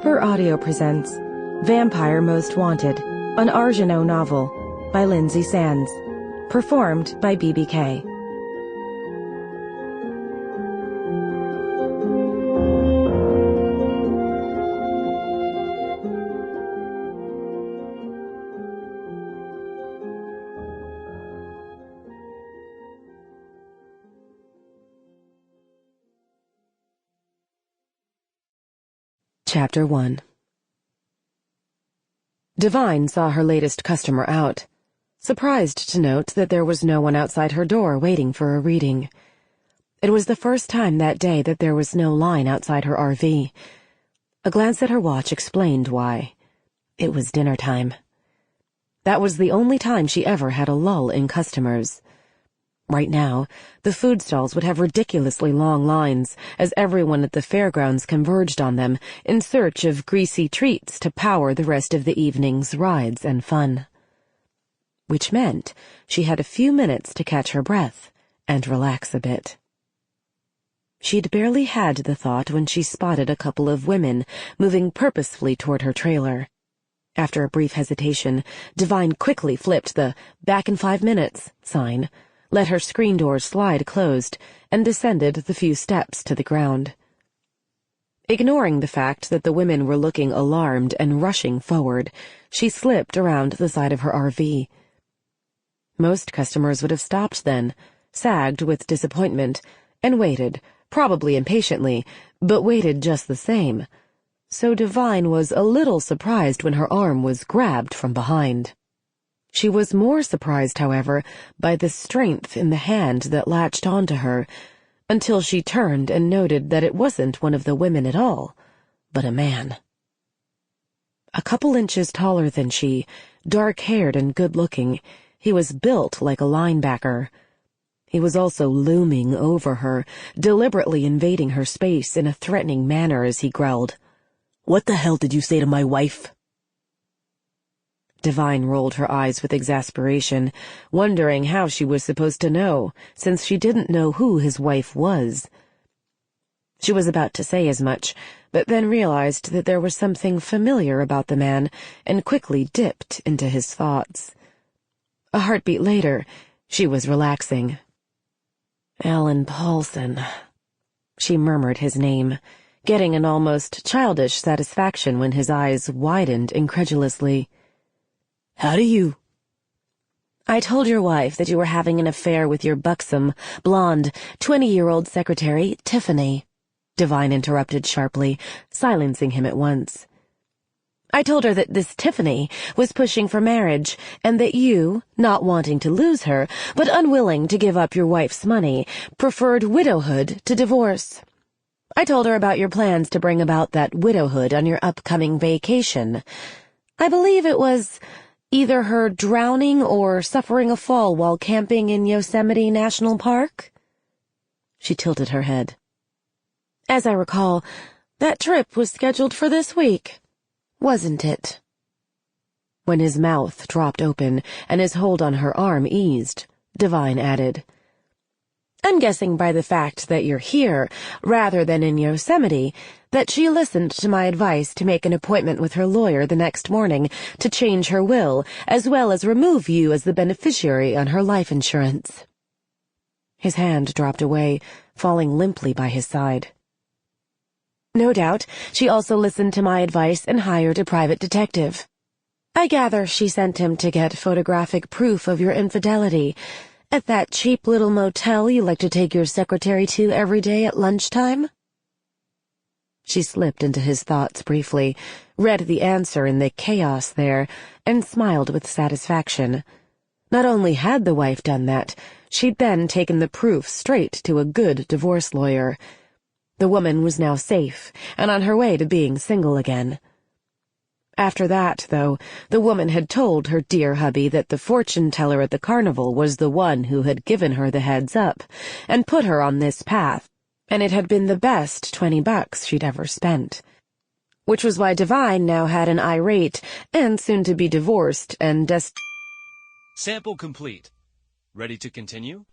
Harper Audio presents Vampire Most Wanted, an Argeneau novel by Lynsay Sands, performed by Bebe. Chapter 1. Divine saw her latest customer out, surprised to note that there was no one outside her door waiting for a reading. It was the first time that day that there was no line outside her RV. A glance at her watch explained why. It was dinner time. That was the only time she ever had a lull in customers. Right now, the food stalls would have ridiculously long lines as everyone at the fairgrounds converged on them in search of greasy treats to power the rest of the evening's rides and fun. Which meant she had a few minutes to catch her breath and relax a bit. She'd barely had the thought when she spotted a couple of women moving purposefully toward her trailer. After a brief hesitation, Divine quickly flipped the "back in 5 minutes" sign, let her screen door slide closed, and descended the few steps to the ground. Ignoring the fact that the women were looking alarmed and rushing forward, she slipped around the side of her RV. Most customers would have stopped then, sagged with disappointment, and waited, probably impatiently, but waited just the same. So Divine was a little surprised when her arm was grabbed from behind. She was more surprised, however, by the strength in the hand that latched onto her, until she turned and noted that it wasn't one of the women at all, but a man. A couple inches taller than she, dark-haired and good-looking, he was built like a linebacker. He was also looming over her, deliberately invading her space in a threatening manner as he growled, "What the hell did you say to my wife?" Divine rolled her eyes with exasperation, wondering how she was supposed to know, since she didn't know who his wife was. She was about to say as much, but then realized that there was something familiar about the man, and quickly dipped into his thoughts. A heartbeat later, she was relaxing. Alan Paulson. She murmured his name, getting an almost childish satisfaction when his eyes widened incredulously. "How do you—" "I told your wife that you were having an affair with your buxom, blonde, 20-year-old secretary, Tiffany," Divine interrupted sharply, silencing him at once. "I told her that this Tiffany was pushing for marriage, and that you, not wanting to lose her, but unwilling to give up your wife's money, preferred widowhood to divorce. I told her about your plans to bring about that widowhood on your upcoming vacation. I believe it was either her drowning or suffering a fall while camping in Yosemite National Park." She tilted her head. "As I recall, that trip was scheduled for this week, wasn't it?" When his mouth dropped open and his hold on her arm eased, Divine added, "I'm guessing by the fact that you're here, rather than in Yosemite, that she listened to my advice to make an appointment with her lawyer the next morning to change her will, as well as remove you as the beneficiary on her life insurance." His hand dropped away, falling limply by his side. "No doubt she also listened to my advice and hired a private detective. I gather she sent him to get photographic proof of your infidelity at that cheap little motel you like to take your secretary to every day at lunchtime?" She slipped into his thoughts briefly, read the answer in the chaos there, and smiled with satisfaction. Not only had the wife done that, she'd then taken the proof straight to a good divorce lawyer. The woman was now safe, and on her way to being single again. After that, though, the woman had told her dear hubby that the fortune-teller at the carnival was the one who had given her the heads-up, and put her on this path, and it had been the best $20 she'd ever spent. Which was why Divine now had an irate, and soon-to-be-divorced, and Sample complete. Ready to continue?